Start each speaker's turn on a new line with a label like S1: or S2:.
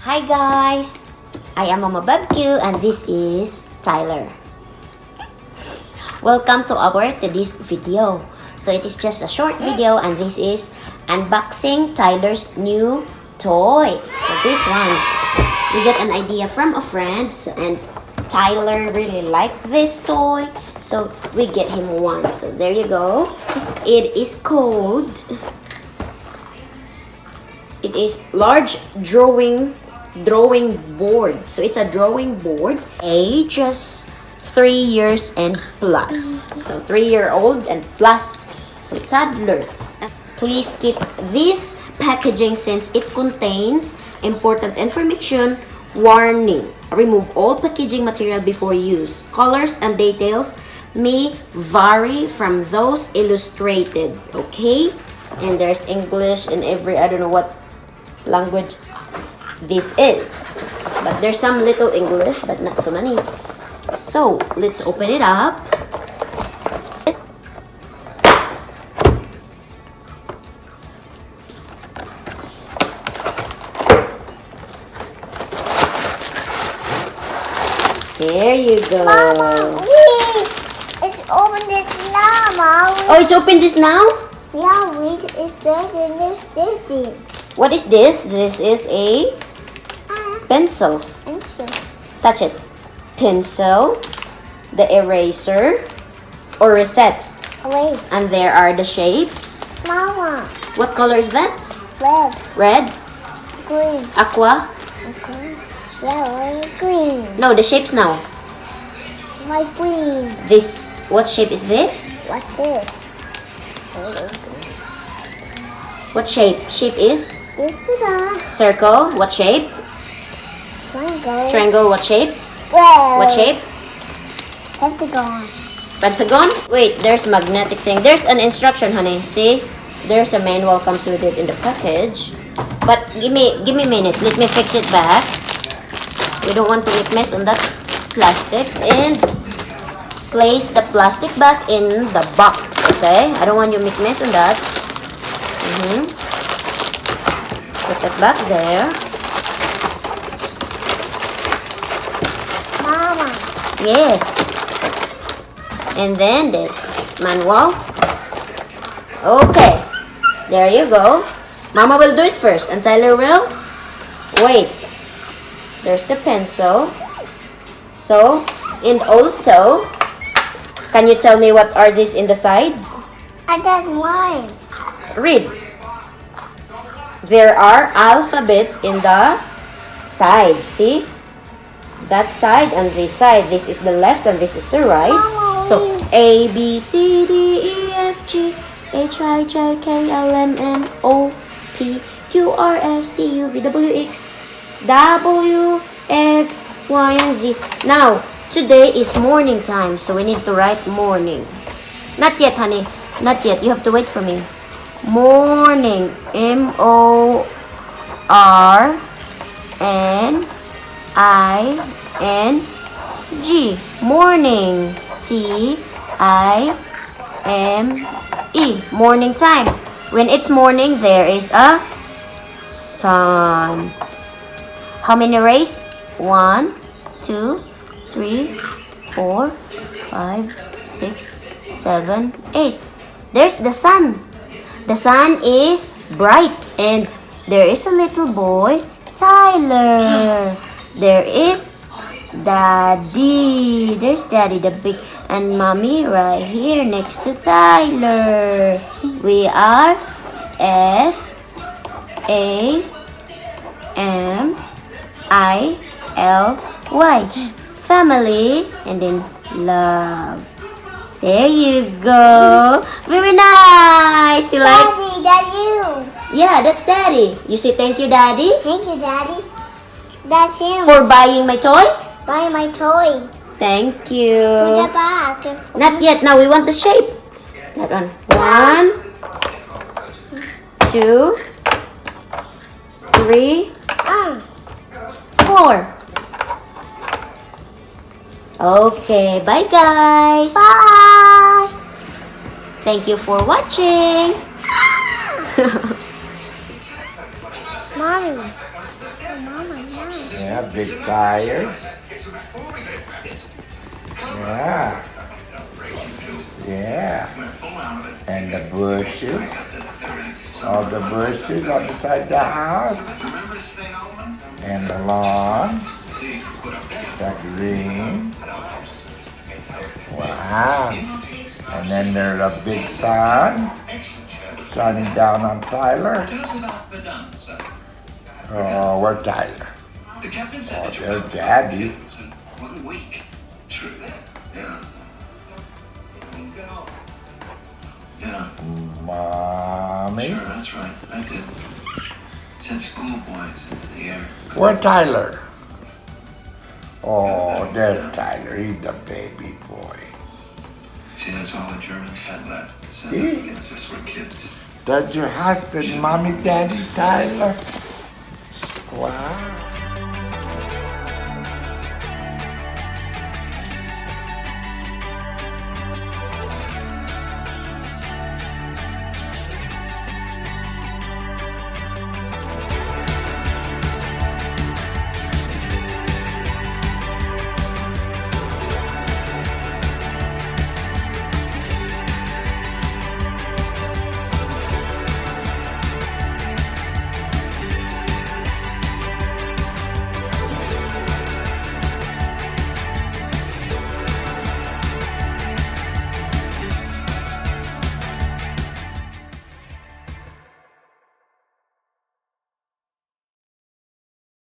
S1: Hi guys, I am Mamabeb and this is Tyler. Welcome to our today's video. So it is just a short video and this is unboxing Tyler's new toy. So this one, we get an idea from a friend and Tyler really liked this toy. So we get him one. So there you go. It is called... It is large drawing board. So it's a drawing board. Ages 3 years and plus. So 3-year-old and plus. So toddler. Please keep this packaging since it contains important information. Warning. Remove all packaging material before use. Colors and details may vary from those illustrated. Okay? And there's English and every, I don't know what language this is, but there's some little English but not so many. So let's open it up. There you go.
S2: Mama, wait. It's open this now, Mama.
S1: Oh, it's open this now?
S2: Yeah, wait. It's dragging this thing.
S1: What is this? This is a pencil.
S2: Pencil.
S1: Touch it. Pencil, the eraser, or reset.
S2: Wait.
S1: And there are the shapes.
S2: Mama.
S1: What color is that?
S2: Red.
S1: Red?
S2: Green.
S1: Aqua?
S2: Okay. Yellow. Green.
S1: No, the shapes now.
S2: My green.
S1: This, what shape is this?
S2: What's this? Green.
S1: What shape? Shape is?
S2: This is a
S1: Circle. What shape?
S2: triangle.
S1: Triangle. What shape?
S2: Square.
S1: What shape?
S2: Pentagon.
S1: Pentagon? Wait, there's magnetic thing. There's an instruction, honey. See? There's a manual comes with it in the package. But give me a minute. Let me fix it back. We don't want to make mess on that plastic. And place the plastic back in the box. Okay? I don't want you to make mess on that. Put it back there.
S2: Mama.
S1: Yes. And then the manual. Okay. There you go. Mama will do it first and Tyler will wait. There's the pencil. So, and also, can you tell me what are these in the sides?
S2: I don't mind.
S1: Read. There are alphabets in the sides. See? That side and this side. This is the left and this is the right. So A, B, C, D, E, F, G, H, I, J, K, L, M, N, O, P, Q, R, S, T, U, V, W, X, W, X, Y, and Z. Now, today is morning time. So we need to write morning. Not yet, honey. Not yet. You have to wait for me. Morning. M-O-R-N-I-N-G. Morning. T-I-M-E. Morning time. When it's morning, there is a sun. How many rays? 1, 2, 3, 4, 5, 6, 7, 8. There's the sun. The sun is bright and there is a little boy, Tyler. There is Daddy. There's Daddy the big and Mommy right here next to Tyler. We are F-A-M-I-L-Y. Family and then love. There you go. Very nice. You like?
S2: Daddy, that's you.
S1: Yeah, that's Daddy. You say thank you, Daddy,
S2: Thank you, Daddy. That's him.
S1: for buying my toy.
S2: Buy my toy.
S1: Thank
S2: Put
S1: you.
S2: it back.
S1: Not yet. Now we want the shape. That one. 1, 2, 3, 4. Okay. Bye, guys.
S2: Bye.
S1: Thank you for watching.
S2: Mommy. Mama.
S3: Yeah, big tires. Yeah. Yeah. And the bushes. All the bushes on the side of the house. And the lawn. The green. Wow. And then there's a big sun shining down on Tyler. Oh, where's Tyler? Oh, there's Daddy. Mommy.
S4: Sure, that's right. I did. Sent schoolboys into the air.
S3: Where's Tyler? Oh, there's Tyler. He's the baby boy.
S4: See, that's all the Germans had left. To send
S3: See?
S4: up against us were kids.
S3: That's your husband, Mommy, Daddy, Tyler. Wow.